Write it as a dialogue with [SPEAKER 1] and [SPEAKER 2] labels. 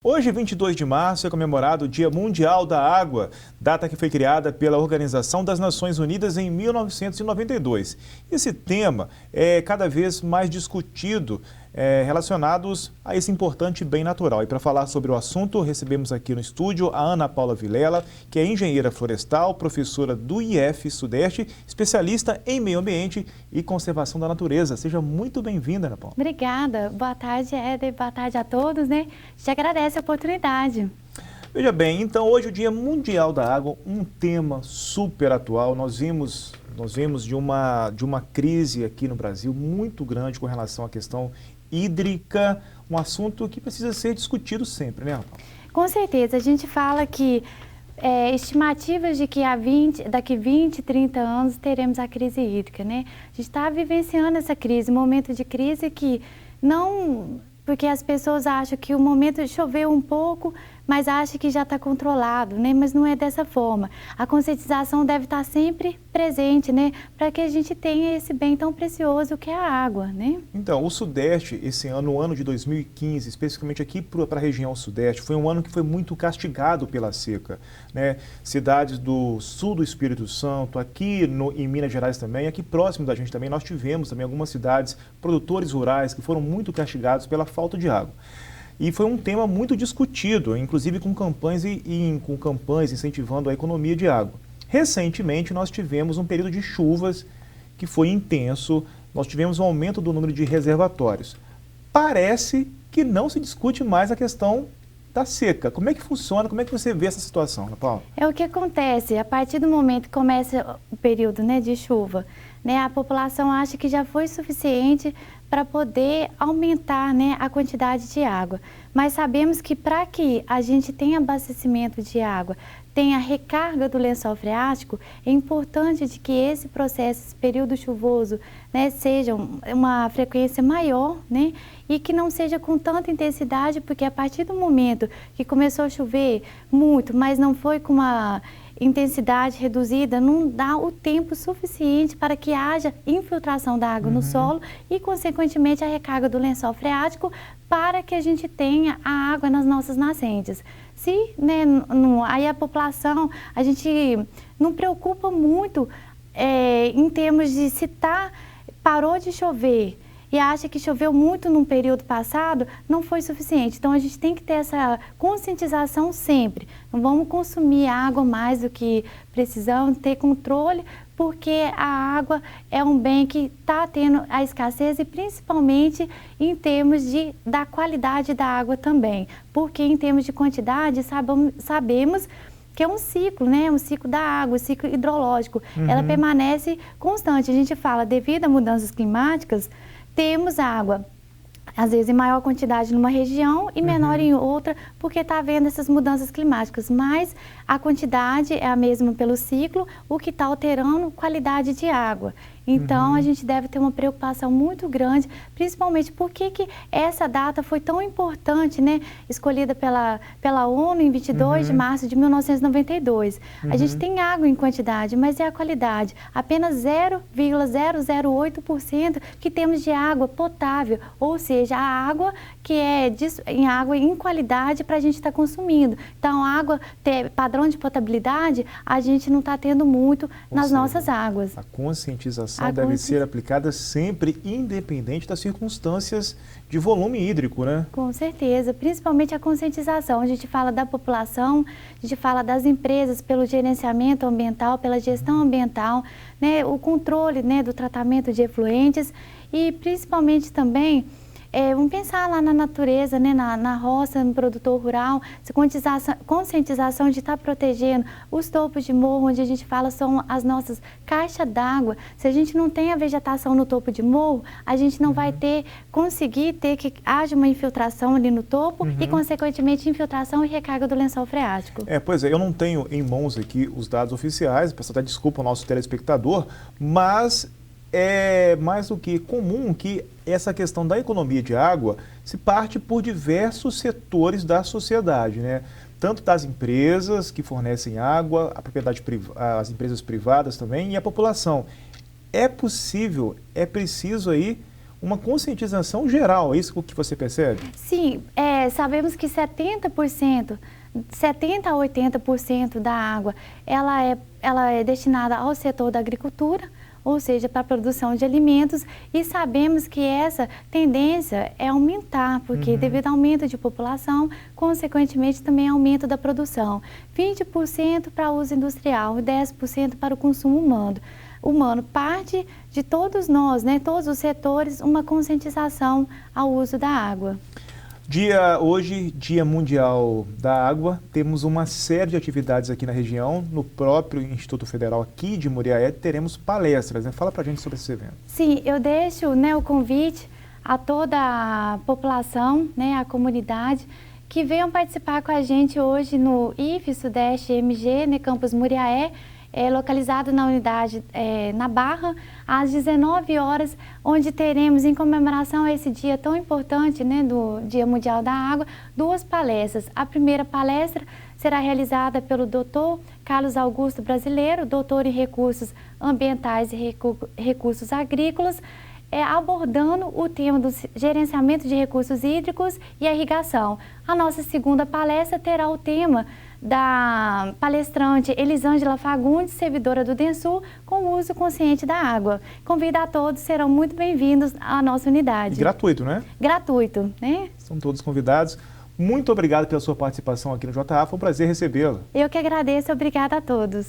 [SPEAKER 1] Hoje, 22 de março, é comemorado o Dia Mundial da Água, data que foi criada pela Organização das Nações Unidas em 1992. Esse tema é cada vez mais discutido relacionados a esse importante bem natural. E para falar sobre o assunto, recebemos aqui no estúdio a Ana Paula Vilela, que é engenheira florestal, professora do IF Sudeste, especialista em meio ambiente e conservação da natureza. Seja muito bem-vinda, Ana Paula.
[SPEAKER 2] Obrigada. Boa tarde, Éder. Boa tarde a todos, né? Te agradece a oportunidade.
[SPEAKER 1] Veja bem, então hoje é o Dia Mundial da Água, um tema super atual. Nós vimos de uma crise aqui no Brasil muito grande com relação à questão hídrica, um assunto que precisa ser discutido sempre, né, Ana Paula?
[SPEAKER 2] Com certeza. A gente fala que estimativas de que daqui 20, 30 anos teremos a crise hídrica, né? A gente está vivenciando essa crise, um momento de crise que não... Porque as pessoas acham que o momento choveu um pouco, mas acham que já está controlado, né? Mas não é dessa forma. A conscientização deve estar sempre presente, né? Para que a gente tenha esse bem tão precioso que é a água, né?
[SPEAKER 1] Então, o Sudeste, esse ano, o ano de 2015, especificamente aqui para a região Sudeste, foi um ano que foi muito castigado pela seca, né? Cidades do sul do Espírito Santo, aqui em Minas Gerais também, aqui próximo da gente também, nós tivemos também algumas cidades, produtores rurais, que foram muito castigados pela falta de água. E foi um tema muito discutido, inclusive com campanhas incentivando a economia de água. Recentemente, nós tivemos um período de chuvas que foi intenso, nós tivemos um aumento do número de reservatórios. Parece que não se discute mais a questão da seca. Como é que funciona, como é que você vê essa situação, Ana Paula?
[SPEAKER 2] É o que acontece, a partir do momento que começa o período, né, de chuva, né, a população acha que já foi suficiente para poder aumentar, né, a quantidade de água. Mas sabemos que para que a gente tenha abastecimento de água, tenha recarga do lençol freático, é importante de que esse processo, esse período chuvoso, né, seja uma frequência maior, né, e que não seja com tanta intensidade, porque a partir do momento que começou a chover muito, mas não foi com uma intensidade reduzida, não dá o tempo suficiente para que haja infiltração da água no solo e, consequentemente, a recarga do lençol freático para que a gente tenha a água nas nossas nascentes. Se, né, aí a população, a gente não preocupa muito em termos de se parou de chover e acha que choveu muito num período passado, não foi suficiente. Então, a gente tem que ter essa conscientização sempre. Não vamos consumir água mais do que precisamos, ter controle, porque a água é um bem que está tendo a escassez e principalmente em termos da qualidade da água também. Porque em termos de quantidade, sabemos que é um ciclo, né? Um ciclo da água, um ciclo hidrológico. Ela permanece constante. A gente fala, devido a mudanças climáticas, temos água, às vezes em maior quantidade numa região e menor em outra, porque está havendo essas mudanças climáticas. Mas a quantidade é a mesma pelo ciclo, o que está alterando a qualidade de água. Então, a gente deve ter uma preocupação muito grande, principalmente porque que essa data foi tão importante, né? Escolhida pela ONU em 22 de março de 1992. A gente tem água em quantidade, mas é a qualidade. Apenas 0,008% que temos de água potável, ou seja, a água que é água em qualidade para a gente estar consumindo. Então, a água padrão de potabilidade, a gente não está tendo muito nas nossas águas.
[SPEAKER 1] A conscientização deve ser aplicada sempre, independente das circunstâncias de volume hídrico, né?
[SPEAKER 2] Com certeza, principalmente a conscientização. A gente fala da população, a gente fala das empresas pelo gerenciamento ambiental, pela gestão ambiental, né, o controle, né, do tratamento de efluentes e principalmente também vamos pensar lá na natureza, né, na roça, no produtor rural, conscientização de estar protegendo os topos de morro, onde a gente fala são as nossas caixas d'água. Se a gente não tem a vegetação no topo de morro, a gente não vai conseguir ter que haja uma infiltração ali no topo e, consequentemente, infiltração e recarga do lençol freático.
[SPEAKER 1] Pois é, eu não tenho em mãos aqui os dados oficiais, peço até desculpa ao nosso telespectador, mas é mais do que comum que essa questão da economia de água se parte por diversos setores da sociedade, né? Tanto das empresas que fornecem água, as empresas privadas também e a população. É possível, é preciso aí uma conscientização geral, é isso que você percebe?
[SPEAKER 2] Sim, sabemos que 70% a 80% da água ela é destinada ao setor da agricultura, ou seja, para a produção de alimentos, e sabemos que essa tendência é aumentar, porque devido ao aumento de população, consequentemente também aumento da produção. 20% para uso industrial e 10% para o consumo humano. Parte de todos nós, né, todos os setores, uma conscientização ao uso da água.
[SPEAKER 1] Hoje, Dia Mundial da Água, temos uma série de atividades aqui na região. No próprio Instituto Federal aqui de Muriaé, teremos palestras, né? Fala pra gente sobre esse evento.
[SPEAKER 2] Sim, eu deixo, né, o convite a toda a população, né, a comunidade, que venham participar com a gente hoje no IF Sudeste MG, né, Campus Muriaé, localizado na unidade na Barra, às 19 horas, onde teremos, em comemoração a esse dia tão importante, né, do Dia Mundial da Água, 2 palestras. A primeira palestra será realizada pelo Dr. Carlos Augusto Brasileiro, doutor em Recursos Ambientais e Recursos Agrícolas, abordando o tema do gerenciamento de recursos hídricos e a irrigação. A nossa segunda palestra terá o tema da palestrante Elisângela Fagundes, servidora do DENSUL, com o uso consciente da água. Convido a todos, serão muito bem-vindos à nossa unidade.
[SPEAKER 1] E gratuito, né?
[SPEAKER 2] Gratuito, né?
[SPEAKER 1] São todos convidados. Muito obrigado pela sua participação aqui no JA, foi um prazer recebê-la.
[SPEAKER 2] Eu que agradeço, obrigada a todos.